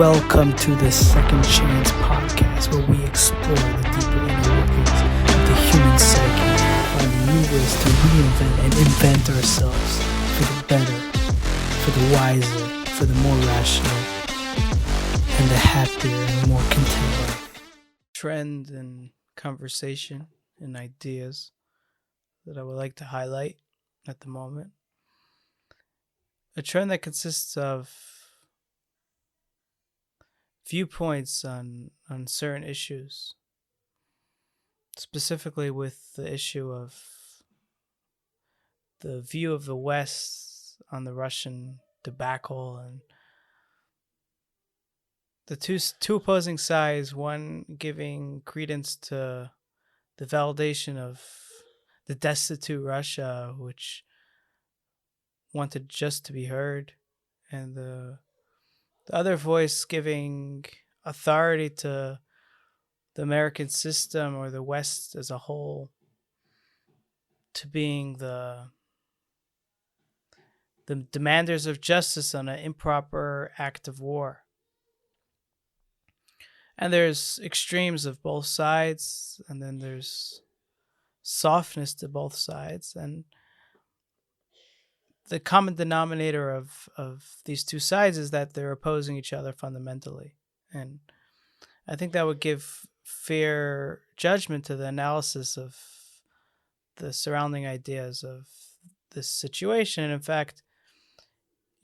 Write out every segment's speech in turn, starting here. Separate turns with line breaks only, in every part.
Welcome to the Second Chance podcast, where we explore the deeper inner workings of the human psyche, finding new ways to reinvent and invent ourselves for the better, for the wiser, for the more rational, and the happier and more content life. Trend and conversation and ideas that I would like to highlight at the moment. A trend that consists of viewpoints on certain issues, specifically with the issue of the view of the West on the Russian debacle, and the two opposing sides, one giving credence to the validation of the destitute Russia, which wanted just to be heard, and the other voice giving authority to the American system or the West as a whole to being the demanders of justice on an improper act of war. And there's extremes of both sides, and then there's softness to both sides, and the common denominator of these two sides is that they're opposing each other fundamentally. And I think that would give fair judgment to the analysis of the surrounding ideas of this situation. And in fact,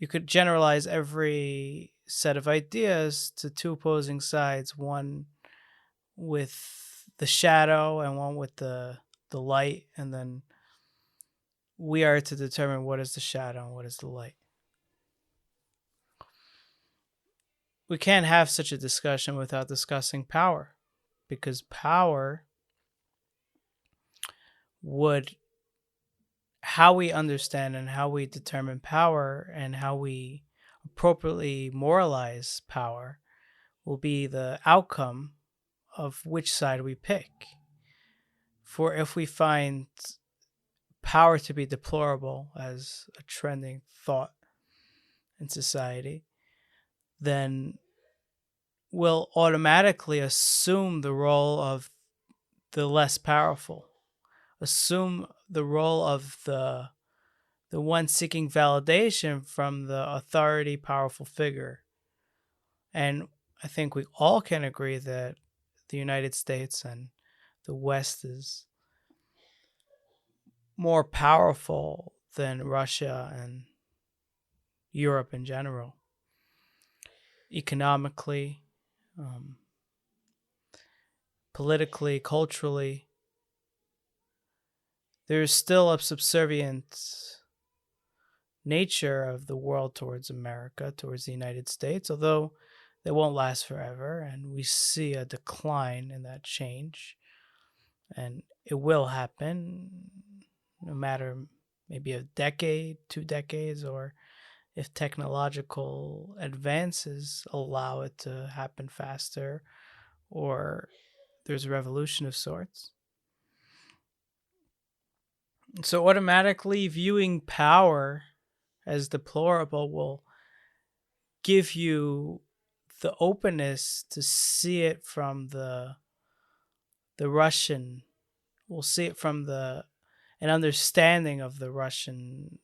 you could generalize every set of ideas to two opposing sides, one with the shadow and one with the light, and then we are to determine what is the shadow and what is the light. We can't have such a discussion without discussing power, because power how we understand and how we determine power and how we appropriately moralize power will be the outcome of which side we pick. For if we find power to be deplorable as a trending thought in society, then we'll automatically assume the role of the less powerful, assume the role of the one seeking validation from the authority powerful figure. And I think we all can agree that the United States and the West is more powerful than Russia and Europe in general. Economically, politically, culturally, there's still a subservient nature of the world towards America, towards the United States, although they won't last forever, and we see a decline in that change, and it will happen no matter maybe a decade, 2 decades, or if technological advances allow it to happen faster, or there's a revolution of sorts. So automatically viewing power as deplorable will give you the openness to see it from the Russian. We'll see it from an understanding of the Russian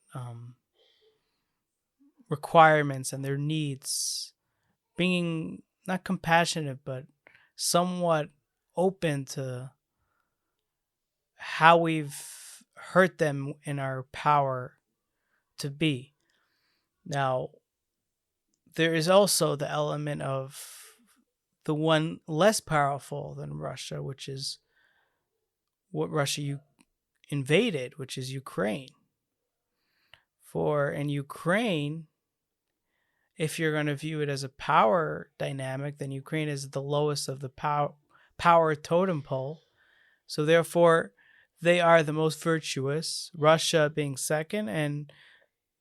requirements and their needs, being not compassionate but somewhat open to how we've hurt them in our power to be. Now, there is also the element of the one less powerful than Russia, which is what Russia invaded, which is Ukraine. For in Ukraine, if you're going to view it as a power dynamic, then Ukraine is the lowest of the power totem pole. So therefore, they are the most virtuous, Russia being second and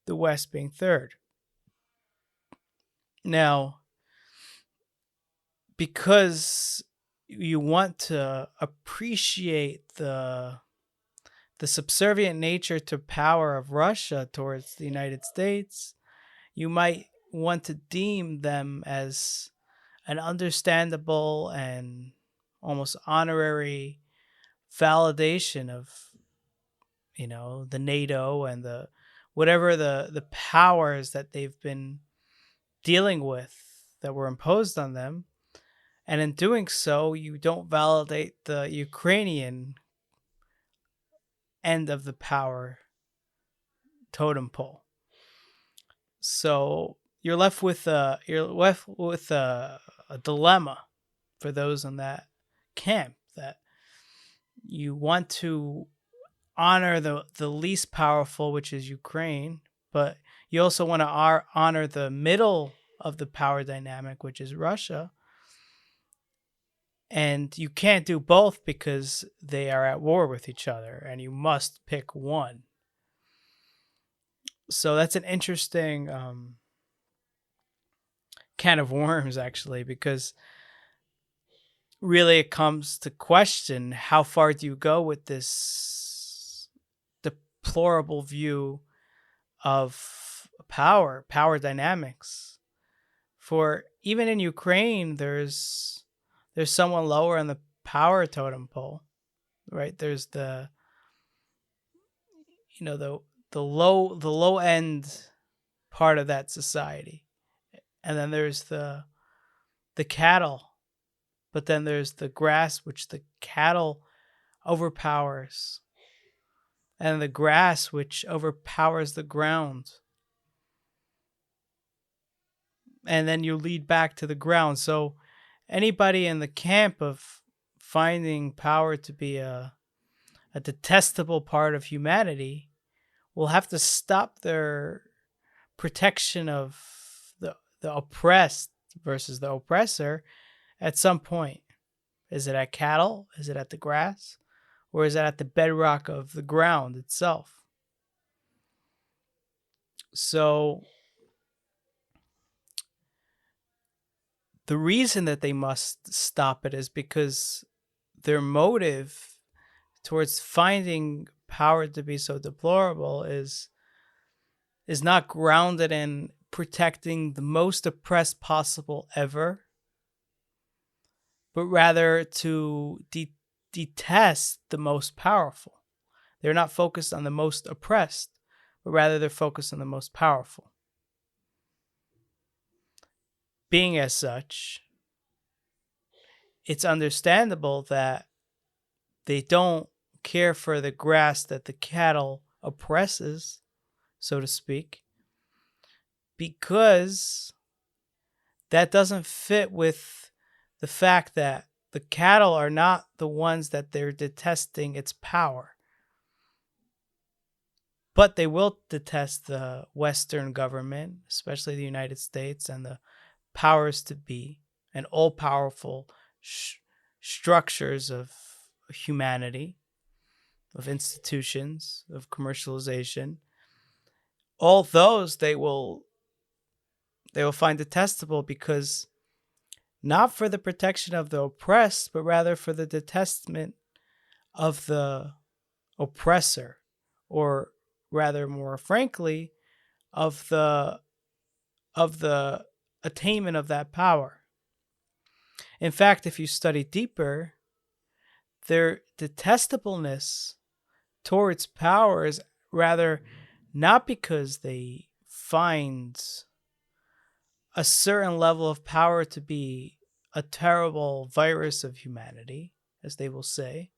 the West being third. Now, because you want to appreciate the subservient nature to power of Russia towards the United States, you might want to deem them as an understandable and almost honorary validation of, the NATO and the whatever the powers that they've been dealing with that were imposed on them. And in doing so, you don't validate the Ukrainian end of the power totem pole. So you're left with a dilemma for those in that camp, that you want to honor the least powerful, which is Ukraine, but you also want to honor the middle of the power dynamic, which is Russia. And you can't do both because they are at war with each other, and you must pick one. So that's an interesting can of worms, actually, because really it comes to question, how far do you go with this deplorable view of power dynamics? For even in Ukraine, there's someone lower on the power totem pole, right? There's the low end part of that society, and then there's the cattle, but then there's the grass, which the cattle overpowers, and the grass, which overpowers the ground. And then you lead back to the ground. So anybody in the camp of finding power to be a detestable part of humanity will have to stop their protection of the oppressed versus the oppressor at some point. Is it at cattle? Is it at the grass? Or is it at the bedrock of the ground itself? So the reason that they must stop it is because their motive towards finding power to be so deplorable is not grounded in protecting the most oppressed possible ever, but rather to detest the most powerful. They're not focused on the most oppressed, but rather they're focused on the most powerful. Being as such, it's understandable that they don't care for the grass that the cattle oppresses, so to speak, because that doesn't fit with the fact that the cattle are not the ones that they're detesting its power. But they will detest the Western government, especially the United States, and the powers to be, and all-powerful structures of humanity, of institutions, of commercialization. All those they will find detestable, because not for the protection of the oppressed, but rather for the detestment of the oppressor, or rather, more frankly, of the attainment of that power. In fact, if you study deeper, their detestableness towards power is rather not because they find a certain level of power to be a terrible virus of humanity, as they will say,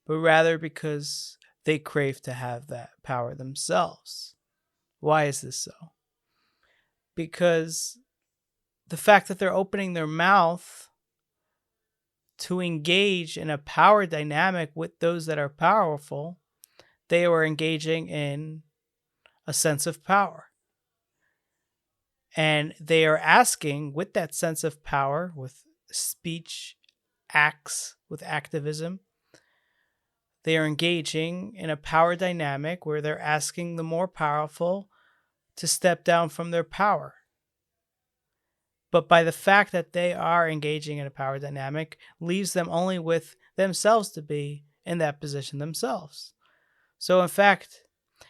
but rather because they crave to have that power themselves. Why is this so? Because the fact that they're opening their mouth to engage in a power dynamic with those that are powerful, they are engaging in a sense of power. And they are asking, with that sense of power, with speech, acts, with activism, they are engaging in a power dynamic where they're asking the more powerful to step down from their power. But by the fact that they are engaging in a power dynamic, leaves them only with themselves to be in that position themselves. So in fact,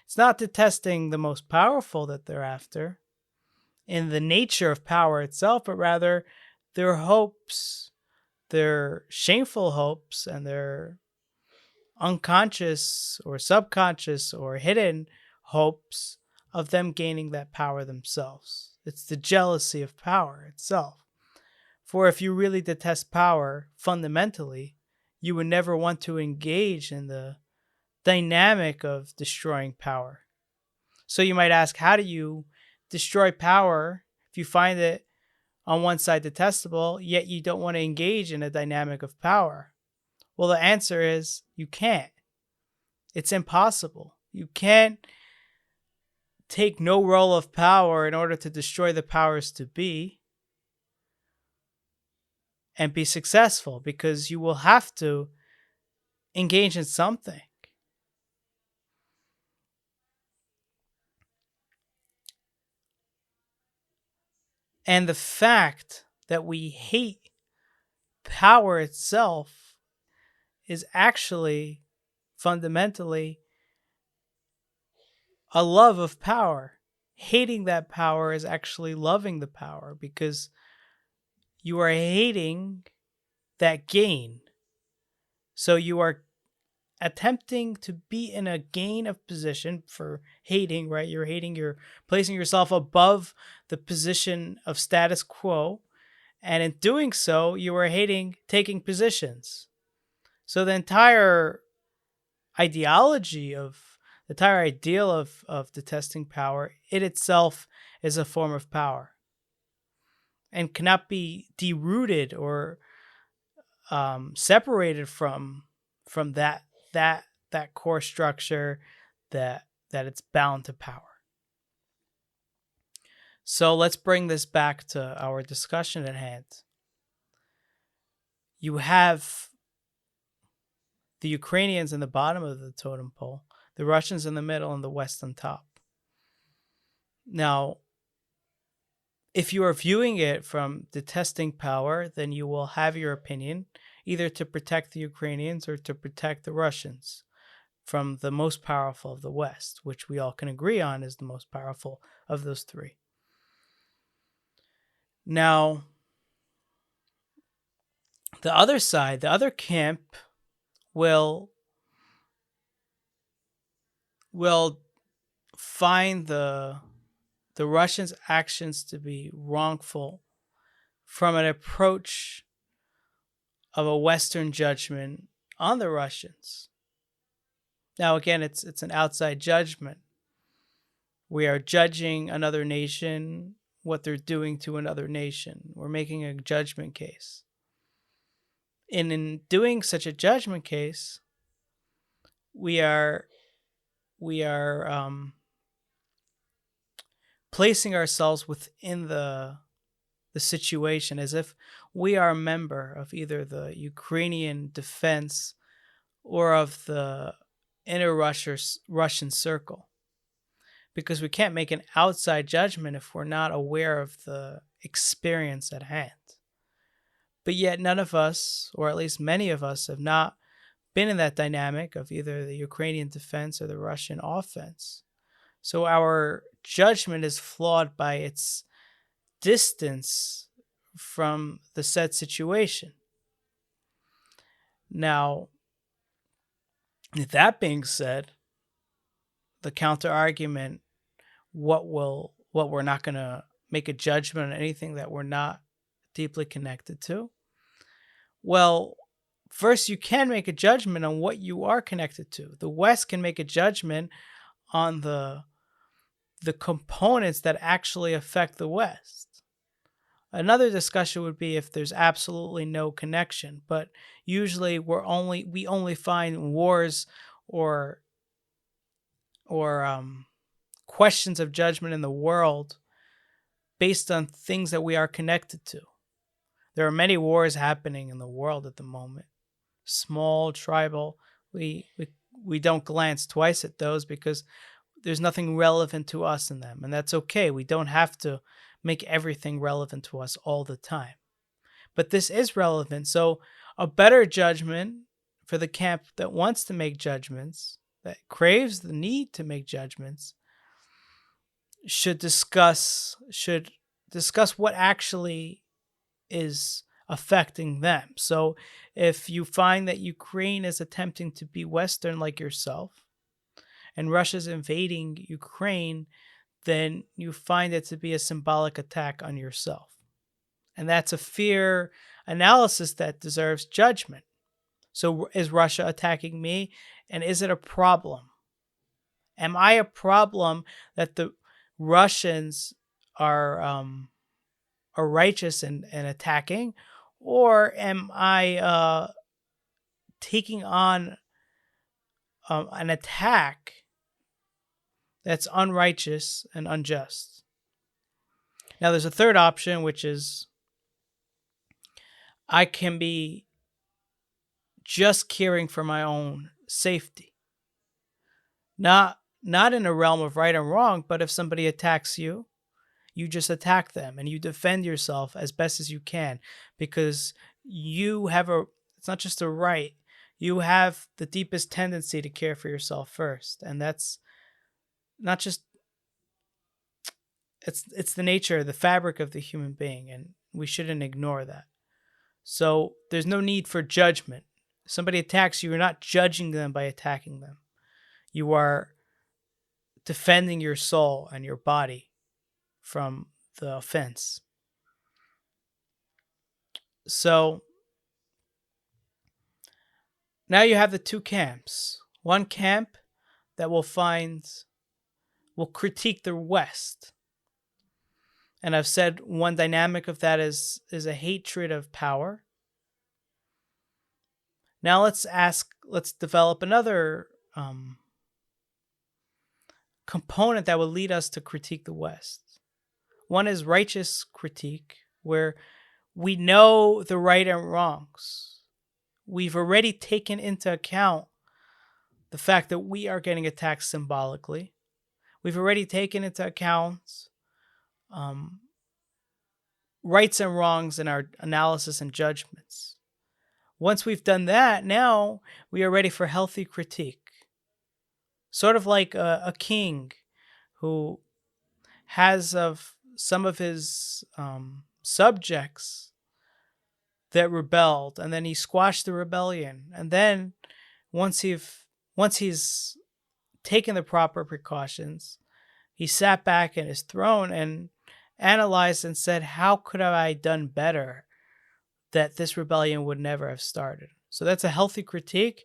it's not detesting the most powerful that they're after in the nature of power itself, but rather their hopes, their shameful hopes, and their unconscious or subconscious or hidden hopes of them gaining that power themselves. It's the jealousy of power itself. For if you really detest power fundamentally, you would never want to engage in the dynamic of destroying power. So you might ask, how do you destroy power if you find it on one side detestable, yet you don't want to engage in a dynamic of power? Well, the answer is you can't. It's impossible. You can't take no role of power in order to destroy the powers to be and be successful, because you will have to engage in something. And the fact that we hate power itself is actually fundamentally a love of power. Hating that power is actually loving the power, because you are hating that gain. So you are attempting to be in a gain of position for hating, right? You're placing yourself above the position of status quo. And in doing so, you are hating taking positions. So the entire ideology of the entire ideal of detesting power, it itself is a form of power and cannot be derooted or separated from that core structure that it's bound to power. So let's bring this back to our discussion at hand. You have the Ukrainians in the bottom of the totem pole, the Russians in the middle, and the West on top. Now, if you are viewing it from detesting power, then you will have your opinion either to protect the Ukrainians or to protect the Russians from the most powerful of the West, which we all can agree on is the most powerful of those three. Now, the other side, the other camp will find the Russians' actions to be wrongful from an approach of a Western judgment on the Russians. Now, again, it's an outside judgment. We are judging another nation, what they're doing to another nation. We're making a judgment case. And in doing such a judgment case, we are placing ourselves within the situation as if we are a member of either the Ukrainian defense or of the inner Russian circle. Because we can't make an outside judgment if we're not aware of the experience at hand. But yet none of us, or at least many of us, have not been in that dynamic of either the Ukrainian defense or the Russian offense. So our judgment is flawed by its distance from the said situation. Now, that being said, the counter argument, what we're not going to make a judgment on anything that we're not deeply connected to. Well, first you can make a judgment on what you are connected to. The West can make a judgment on the components that actually affect the West. Another discussion would be if there's absolutely no connection, but usually we only find wars or questions of judgment in the world based on things that we are connected to. There are many wars happening in the world at the moment. Small, tribal. We don't glance twice at those because there's nothing relevant to us in them, and that's okay. We don't have to make everything relevant to us all the time. But this is relevant. So a better judgment for the camp that wants to make judgments, that craves the need to make judgments, should discuss what actually is affecting them. So if you find that Ukraine is attempting to be Western like yourself and Russia's invading Ukraine, then you find it to be a symbolic attack on yourself. And that's a fear analysis that deserves judgment. So is Russia attacking me? And is it a problem? Am I a problem that the Russians are righteous and attacking? Or am I taking on an attack that's unrighteous and unjust? Now, there's a third option, which is I can be just caring for my own safety. Not in a realm of right and wrong, but if somebody attacks you, you just attack them and you defend yourself as best as you can, because you have it's not just a right, you have the deepest tendency to care for yourself first. And that's not just, it's the nature, the fabric of the human being, and we shouldn't ignore that. So there's no need for judgment. If somebody attacks you, you're not judging them by attacking them. You are defending your soul and your body from the offense. So now you have the two camps. One camp that will critique the West. And I've said one dynamic of that is a hatred of power. Now let's develop another component that will lead us to critique the West. One is righteous critique, where we know the right and wrongs. We've already taken into account the fact that we are getting attacked symbolically. We've already taken into account rights and wrongs in our analysis and judgments. Once we've done that, now we are ready for healthy critique. Sort of like a king who has of some of his subjects that rebelled, and then he squashed the rebellion. And then once he's taken the proper precautions, he sat back in his throne and analyzed and said, how could have I done better that this rebellion would never have started? So that's a healthy critique.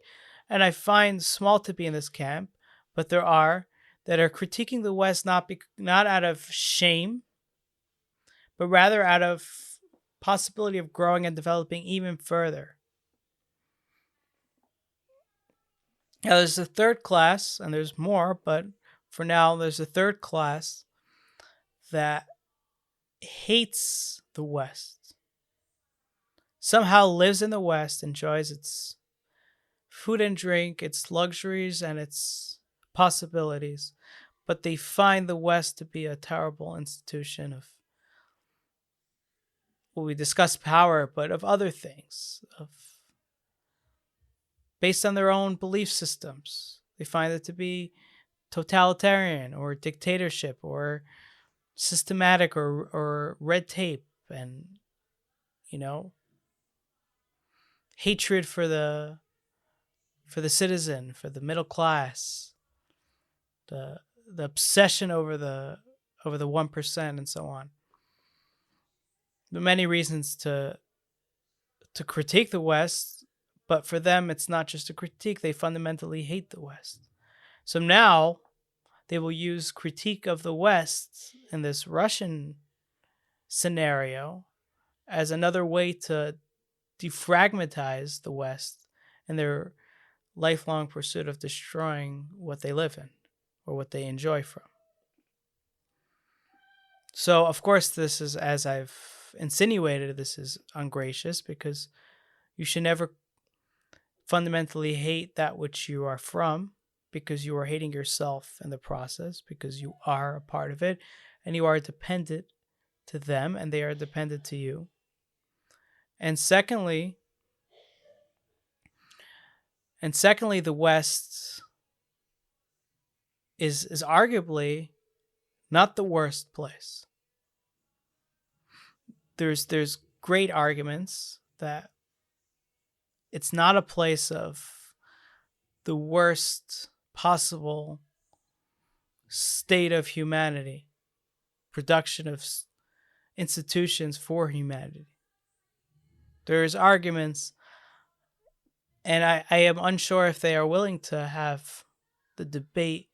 And I find small to be in this camp, but there are that are critiquing the West not out of shame, but rather out of possibility of growing and developing even further. Now there's a third class, and there's more, but for now there's a third class that hates the West, somehow lives in the West, enjoys its food and drink, its luxuries, and its possibilities, but they find the West to be a terrible institution of, well, we discuss power, but of other things, based on their own belief systems. They find it to be totalitarian or dictatorship or systematic or red tape, and hatred for the citizen, for the middle class, the obsession over the 1%, and so on. There are many reasons to critique the West, but for them it's not just a critique, they fundamentally hate the West. So now they will use critique of the West in this Russian scenario as another way to defragmentize the West in their lifelong pursuit of destroying what they live in or what they enjoy from. So, of course, this is, as I've insinuated, this is ungracious, because you should never fundamentally hate that which you are from, because you are hating yourself in the process, because you are a part of it and you are dependent to them and they are dependent to you. And secondly, the West is arguably not the worst place. There's great arguments that it's not a place of the worst possible state of humanity, production of institutions for humanity. There's arguments, and I am unsure if they are willing to have the debate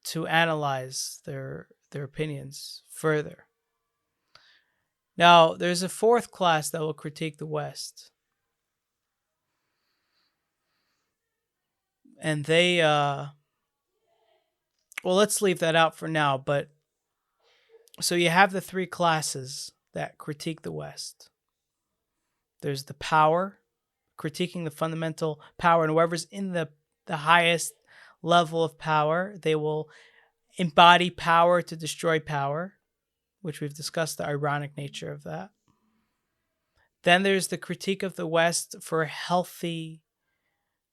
to analyze their opinions further. Now, there's a fourth class that will critique the West. And they, well, let's leave that out for now. But so you have the three classes that critique the West. There's the power, critiquing the fundamental power, and whoever's in the highest level of power, they will embody power to destroy power, which we've discussed the ironic nature of that. Then there's the critique of the West for healthy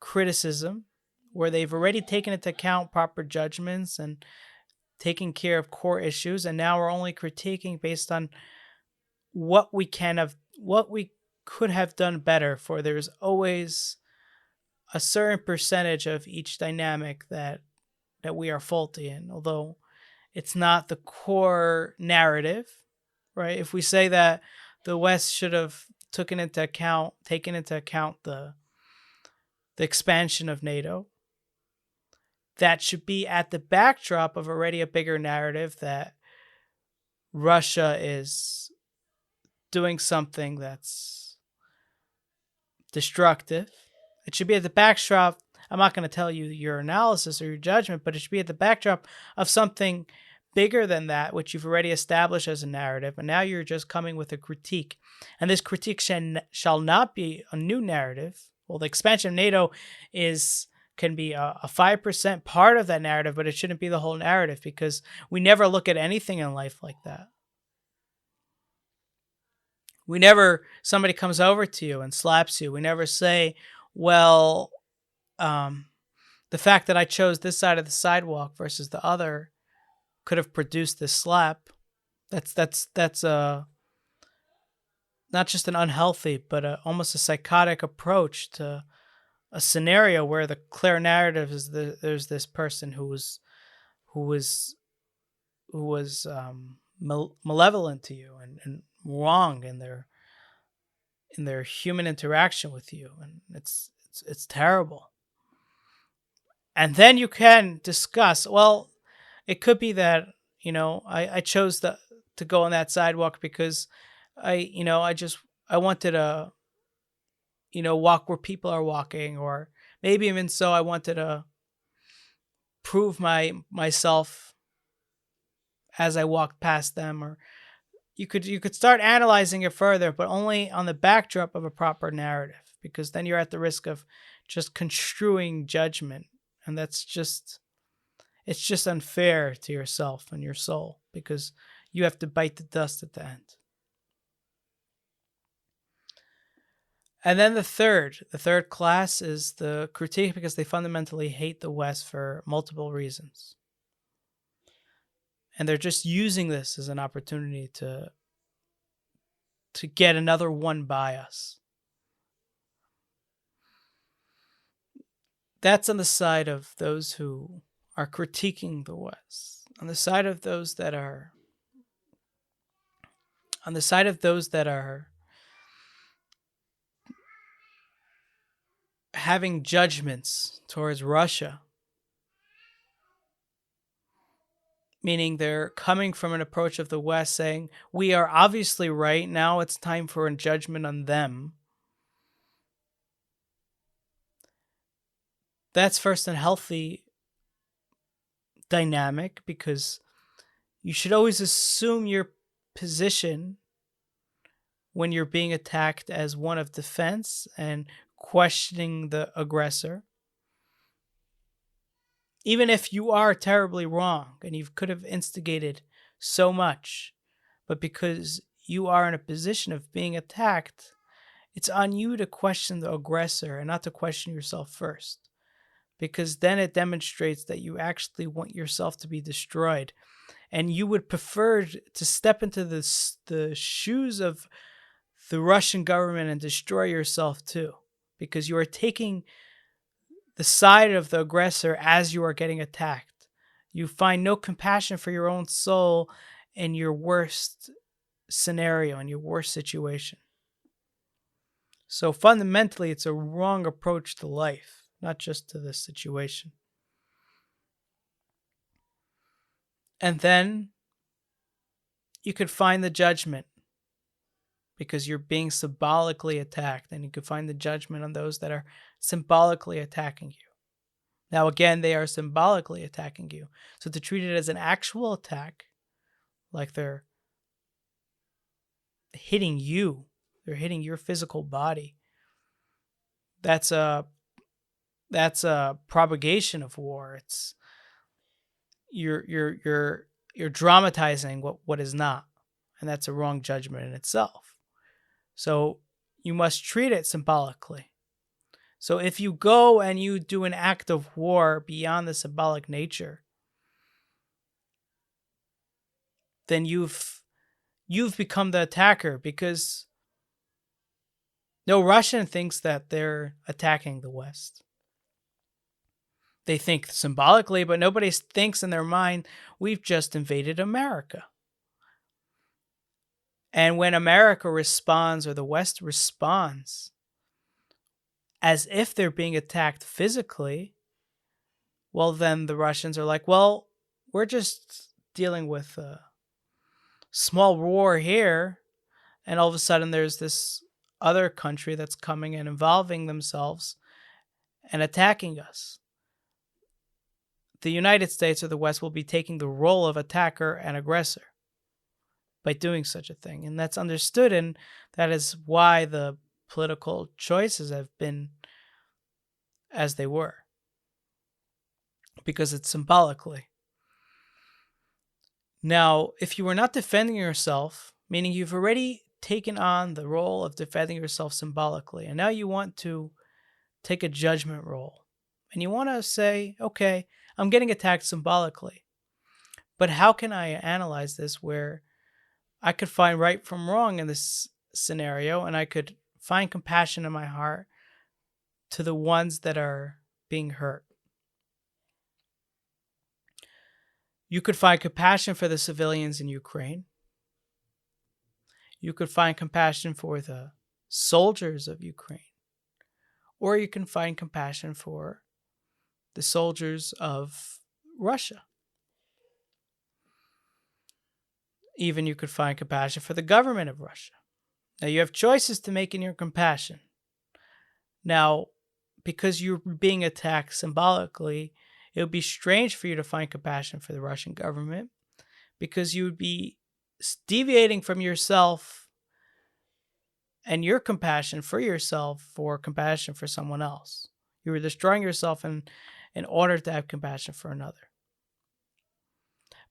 criticism, where they've already taken into account proper judgments and taking care of core issues, and now we're only critiquing based on what we could have done better. For there's always a certain percentage of each dynamic that we are faulty in, although it's not the core narrative, right? If we say that the West should have taken into account the expansion of NATO, that should be at the backdrop of already a bigger narrative that Russia is doing something that's destructive. It should be at the backdrop. I'm not going to tell you your analysis or your judgment, but it should be at the backdrop of something bigger than that, which you've already established as a narrative, and now you're just coming with a critique. And this critique shall not be a new narrative. Well, the expansion of NATO can be a 5% part of that narrative, but it shouldn't be the whole narrative, because we never look at anything in life like that. Somebody comes over to you and slaps you. We never say, well, the fact that I chose this side of the sidewalk versus the other could have produced this slap. That's not just an unhealthy, but almost a psychotic approach to a scenario where the clear narrative is there's this person who was malevolent to you and wrong in their human interaction with you, and it's terrible. And then you can discuss, well, it could be that, I chose to go on that sidewalk because I wanted to, walk where people are walking, or maybe even so I wanted to prove myself as I walked past them. Or you could start analyzing it further, but only on the backdrop of a proper narrative, because then you're at the risk of just construing judgment, and it's just unfair to yourself and your soul, because you have to bite the dust at the end. And then the third class is the critique because they fundamentally hate the West for multiple reasons. And they're just using this as an opportunity to get another one by us. That's on the side of those who are critiquing the West. On the side of those that are having judgments towards Russia, meaning they're coming from an approach of the West saying, we are obviously right, now it's time for a judgment on them. That's first a healthy dynamic, because you should always assume your position when you're being attacked as one of defense and questioning the aggressor. Even if you are terribly wrong and you could have instigated so much, but because you are in a position of being attacked, it's on you to question the aggressor and not to question yourself first, because then it demonstrates that you actually want yourself to be destroyed, and you would prefer to step into the shoes of the Russian government and destroy yourself too, because you are taking the side of the aggressor as you are getting attacked. You find no compassion for your own soul in your worst scenario, in your worst situation. So fundamentally, it's a wrong approach to life, not just to this situation. And then you could find the judgment because you're being symbolically attacked, and you could find the judgment on those that are symbolically attacking you. Now, again, they are symbolically attacking you. So to treat it as an actual attack, like they're hitting you, they're hitting your physical body, that's a propagation of war. It's you're dramatizing what is not, and that's a wrong judgment in itself. So you must treat it symbolically. So if you go and you do an act of war beyond the symbolic nature, then you've become the attacker, because no Russian thinks that they're attacking the West. They think symbolically, but nobody thinks in their mind, we've just invaded America. And when America responds, or the West responds, as if they're being attacked physically, well, then the Russians are like, well, we're just dealing with a small war here. And all of a sudden there's this other country that's coming and involving themselves and attacking us. The United States or the West will be taking the role of attacker and aggressor by doing such a thing. And that's understood, and that is why the political choices have been as they were, because it's symbolically. Now, if you are not defending yourself, meaning you've already taken on the role of defending yourself symbolically, and now you want to take a judgment role, and you want to say, okay, I'm getting attacked symbolically, but how can I analyze this where I could find right from wrong in this scenario, and I could find compassion in my heart to the ones that are being hurt? You could find compassion for the civilians in Ukraine. You could find compassion for the soldiers of Ukraine. Or you can find compassion for the soldiers of Russia. Even you could find compassion for the government of Russia. Now, you have choices to make in your compassion. Now, because you're being attacked symbolically, it would be strange for you to find compassion for the Russian government, because you would be deviating from yourself and your compassion for yourself for compassion for someone else. You were destroying yourself in order to have compassion for another.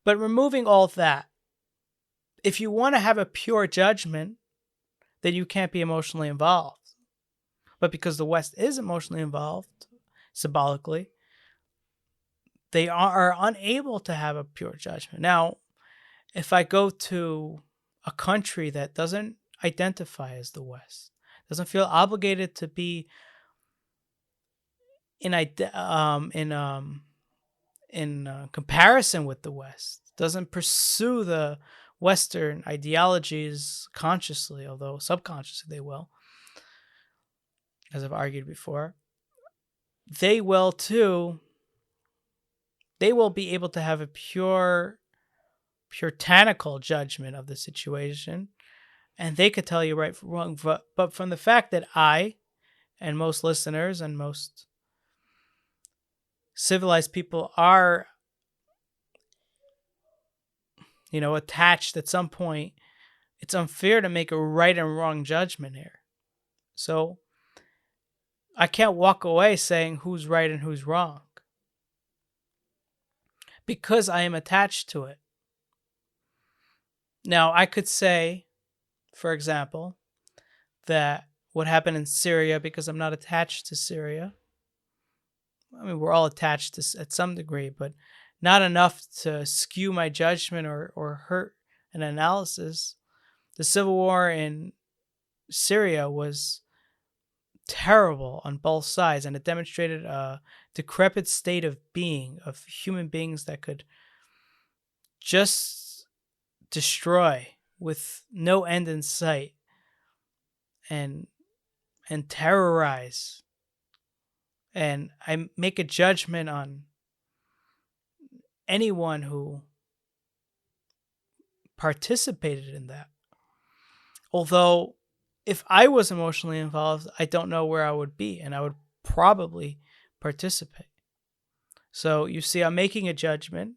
But removing all of that, if you want to have a pure judgment, then you can't be emotionally involved. But because the West is emotionally involved, symbolically, they are unable to have a pure judgment. Now, if I go to a country that doesn't identify as the West, doesn't feel obligated to be in comparison with the West, doesn't pursue the Western ideologies consciously, although subconsciously they will, as I've argued before, they will too. They will be able to have a puritanical judgment of the situation, and they could tell you right from wrong. But from the fact that I and most listeners and most civilized people are, attached at some point, it's unfair to make a right and wrong judgment here. So I can't walk away saying who's right and who's wrong, because I am attached to it. Now, I could say, for example, that what happened in Syria, because I'm not attached to Syria. I mean, we're all attached to at some degree, but not enough to skew my judgment or hurt an analysis. The civil war in Syria was terrible on both sides, and it demonstrated a decrepit state of being, of human beings that could just destroy with no end in sight, and terrorize. And I make a judgment on anyone who participated in that. Although, if I was emotionally involved, I don't know where I would be, and I would probably participate. So you see, I'm making a judgment,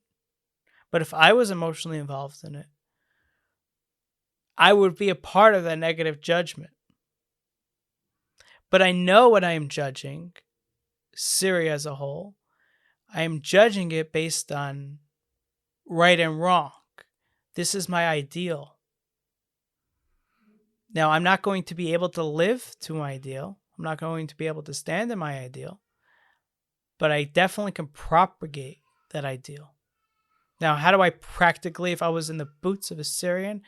but if I was emotionally involved in it, I would be a part of that negative judgment. But I know what I am judging, Syria as a whole. I am judging it based on right and wrong. This is my ideal. Now, I'm not going to be able to live to my ideal. I'm not going to be able to stand in my ideal. But I definitely can propagate that ideal. Now, how do I practically, if I was in the boots of a Syrian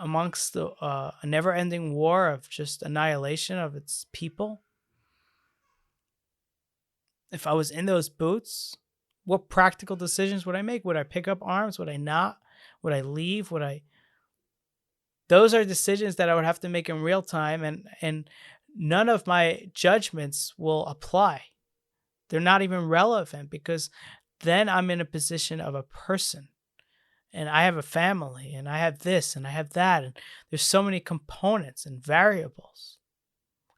amongst a never-ending war of just annihilation of its people, if I was in those boots, what practical decisions would I make? Would I pick up arms? Would I not? Would I leave? Those are decisions that I would have to make in real time, and none of my judgments will apply. They're not even relevant, because then I'm in a position of a person, and I have a family, and I have this, and I have that, and there's so many components and variables.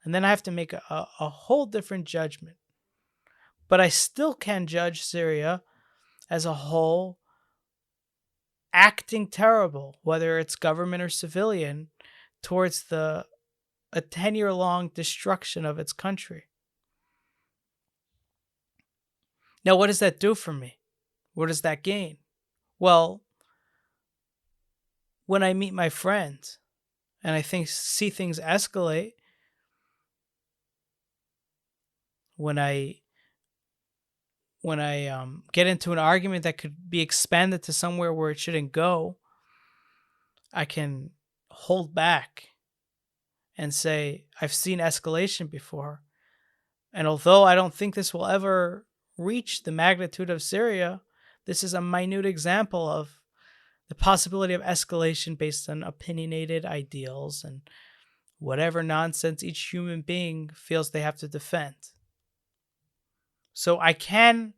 And then I have to make a whole different judgment. But I still can judge Syria as a whole acting terrible, whether it's government or civilian, towards a 10-year-long destruction of its country. Now, what does that do for me? What does that gain? Well, when I meet my friends and I see things escalate, when I get into an argument that could be expanded to somewhere where it shouldn't go, I can hold back and say, I've seen escalation before. And although I don't think this will ever reach the magnitude of Syria, this is a minute example of the possibility of escalation based on opinionated ideals and whatever nonsense each human being feels they have to defend. So I can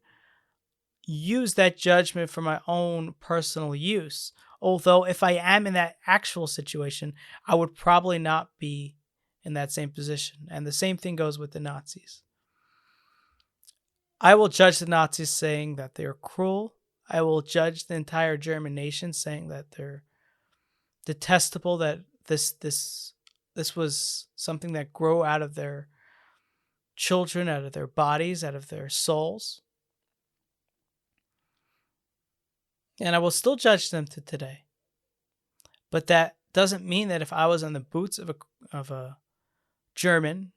use that judgment for my own personal use. Although if I am in that actual situation, I would probably not be in that same position. And the same thing goes with the Nazis. I will judge the Nazis saying that they're cruel. I will judge the entire German nation saying that they're detestable, that this was something that grew out of their children, out of their bodies, out of their souls. And I will still judge them to today. But that doesn't mean that if I was on the boots of a German,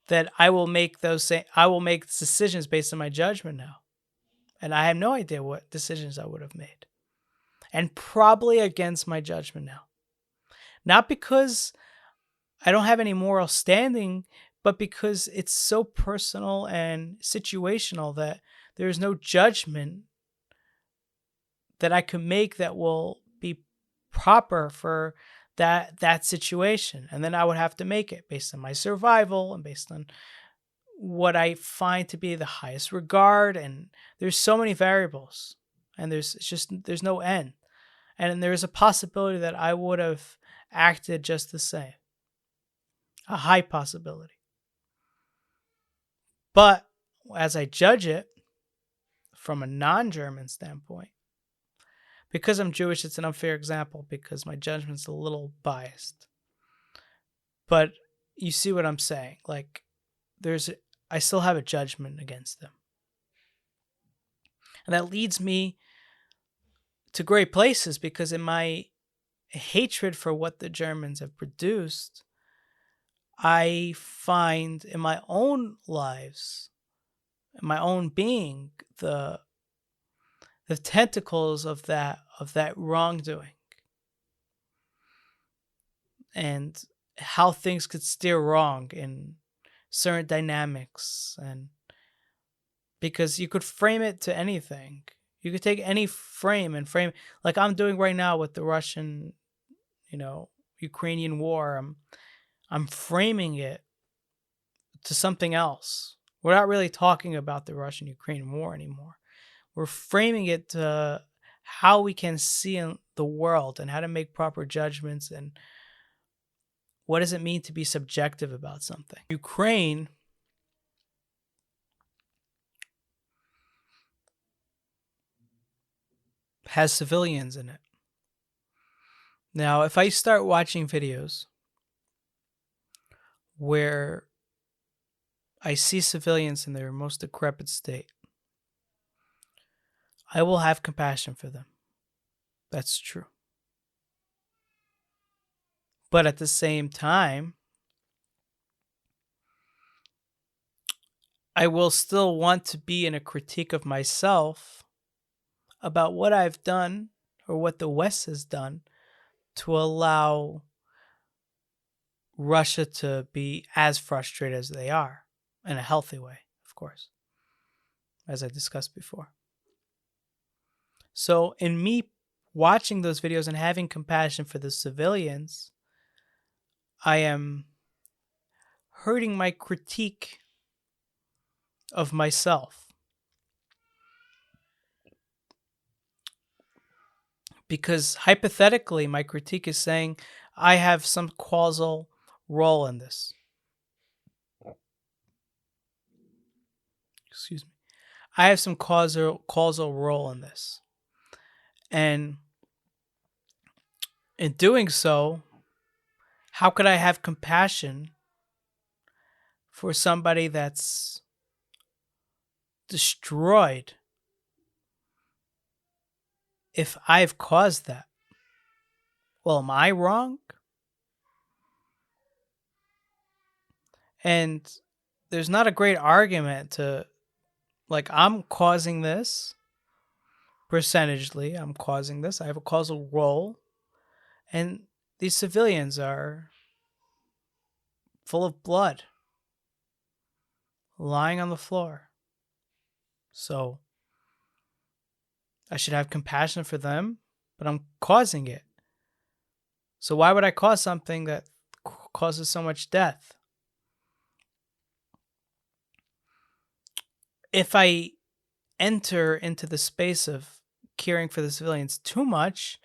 that I will make decisions based on my judgment now. And I have no idea what decisions I would have made. And probably against my judgment now. Not because I don't have any moral standing, but because it's so personal and situational that there is no judgment that I can make that will be proper for that situation. And then I would have to make it based on my survival and based on what I find to be the highest regard. And there's so many variables, and there's no end. And there's a possibility that I would have acted just the same. A high possibility. But as I judge it from a non-German standpoint, because I'm Jewish, it's an unfair example because my judgment's a little biased. But you see what I'm saying? Like, I still have a judgment against them. And that leads me to great places, because in my hatred for what the Germans have produced, I find in my own lives, in my own being, the tentacles of that wrongdoing. and how things could steer wrong in certain dynamics. And because you could frame it to anything. You could take any frame and frame, like I'm doing right now with the Russian, Ukrainian war. I'm framing it to something else. We're not really talking about the Russian Ukrainian war anymore. We're framing it to how we can see in the world and how to make proper judgments and what does it mean to be subjective about something. Ukraine has civilians in it. Now, if I start watching videos where I see civilians in their most decrepit state, I will have compassion for them. That's true. But at the same time, I will still want to be in a critique of myself about what I've done or what the West has done to allow Russia to be as frustrated as they are, in a healthy way, of course, as I discussed before. So in me watching those videos and having compassion for the civilians, I am hurting my critique of myself. Because hypothetically, my critique is saying I have some causal role in this. Excuse me. I have some causal role in this. And in doing so, how could I have compassion for somebody that's destroyed if I've caused that? Well, am I wrong? And there's not a great argument to, like, I'm causing this. Percentagely, I'm causing this. I have a causal role. And these civilians are full of blood, lying on the floor. So I should have compassion for them, but I'm causing it. So why would I cause something that causes so much death? If I enter into the space of caring for the civilians too much,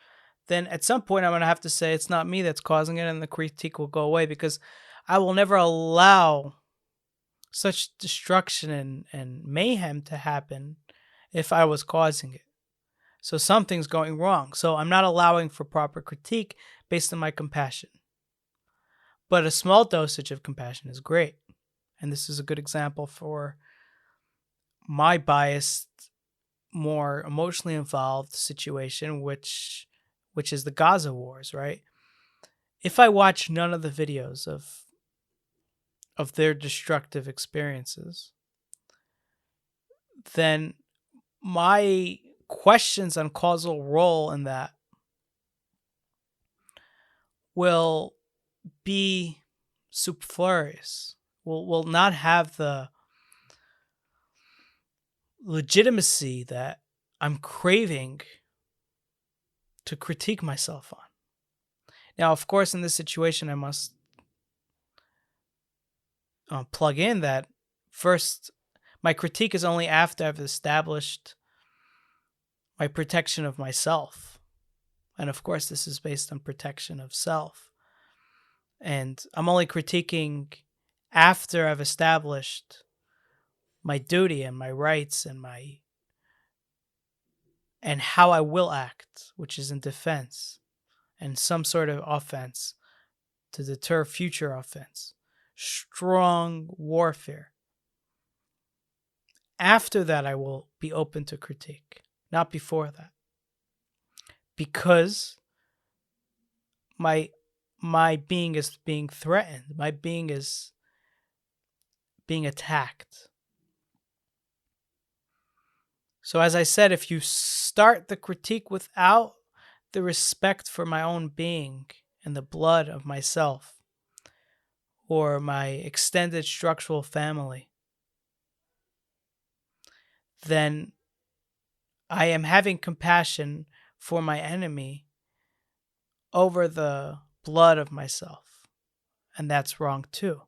then at some point I'm going to have to say it's not me that's causing it, and the critique will go away, because I will never allow such destruction and mayhem to happen if I was causing it. So something's going wrong. So I'm not allowing for proper critique based on my compassion. But a small dosage of compassion is great. And this is a good example for my biased, more emotionally involved situation, which is the Gaza wars, right? If I watch none of the videos of their destructive experiences, then my questions on causal role in that will be superfluous, will not have the legitimacy that I'm craving to critique myself on. Now, of course, in this situation, I must plug in that first, my critique is only after I've established my protection of myself. And of course, this is based on protection of self. And I'm only critiquing after I've established my duty and my rights and how I will act, which is in defense and some sort of offense to deter future offense. Strong warfare. After that, I will be open to critique, not before that. Because my being is being threatened. My being is being attacked. So as I said, if you start the critique without the respect for my own being in the blood of myself or my extended structural family, then I am having compassion for my enemy over the blood of myself. And that's wrong too.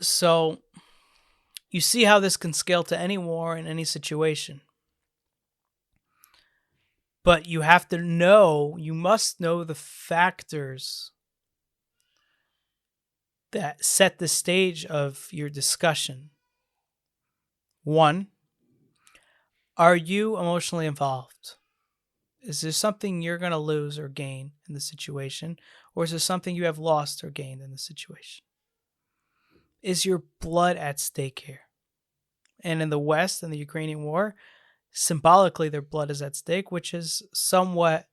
So you see how this can scale to any war in any situation. But you must know the factors that set the stage of your discussion. 1, are you emotionally involved? Is there something you're going to lose or gain in the situation? Or is there something you have lost or gained in the situation? Is your blood at stake here? And in the West, in the Ukrainian war, symbolically their blood is at stake, which is somewhat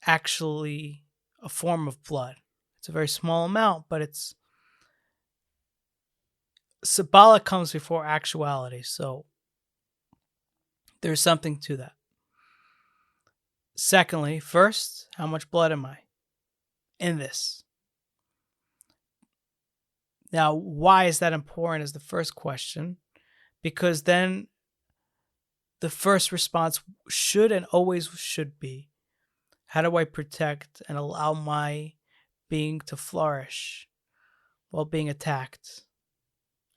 actually a form of blood. It's a very small amount, but it's symbolic comes before actuality. So there's something to that. Secondly, first, how much blood am I in this? Now, why is that important is the first question, because then the first response should and always should be, how do I protect and allow my being to flourish while being attacked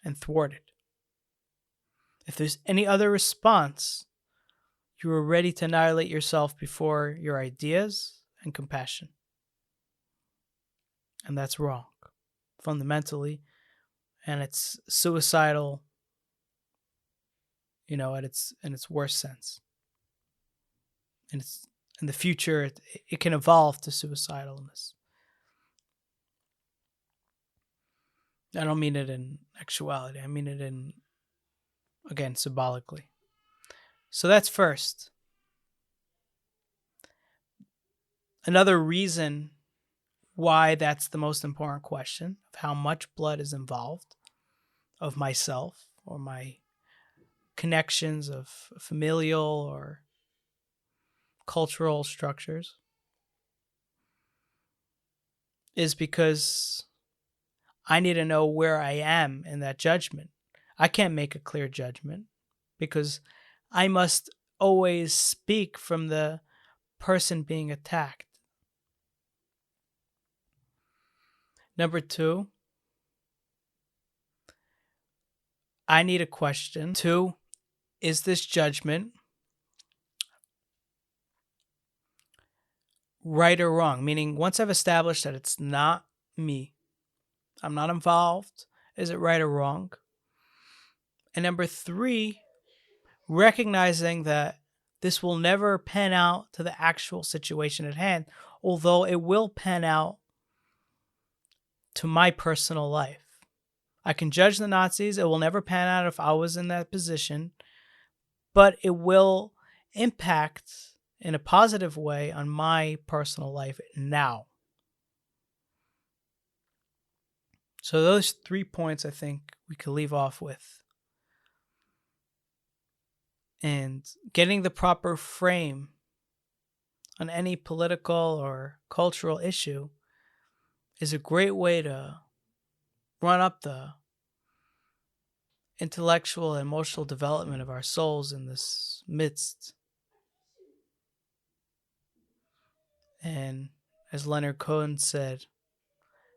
and thwarted? If there's any other response, you are ready to annihilate yourself before your ideas and compassion. And that's wrong, fundamentally. And it's suicidal, at its worst sense. And it's in the future, it can evolve to suicidalness. I don't mean it in actuality. I mean it in, again, symbolically. So that's first. Another reason why that's the most important question of how much blood is involved of myself or my connections of familial or cultural structures is because I need to know where I am in that judgment. I can't make a clear judgment because I must always speak from the person being attacked. Number 2, I need a question. 2, is this judgment right or wrong? Meaning, once I've established that it's not me, I'm not involved, is it right or wrong? And number 3, recognizing that this will never pan out to the actual situation at hand, although it will pan out to my personal life. I can judge the Nazis. It will never pan out if I was in that position, but it will impact in a positive way on my personal life now. So those 3 points I think we could leave off with. And getting the proper frame on any political or cultural issue is a great way to run up the intellectual and emotional development of our souls in this midst. And as Leonard Cohen said,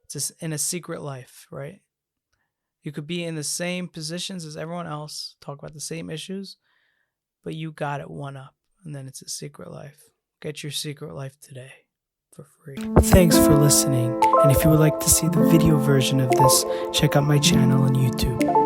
it's just in a secret life, right? You could be in the same positions as everyone else, talk about the same issues, but you got it one up, and then it's a secret life. Get your secret life today for free. Thanks for listening, and if you would like to see the video version of this, check out my channel on YouTube.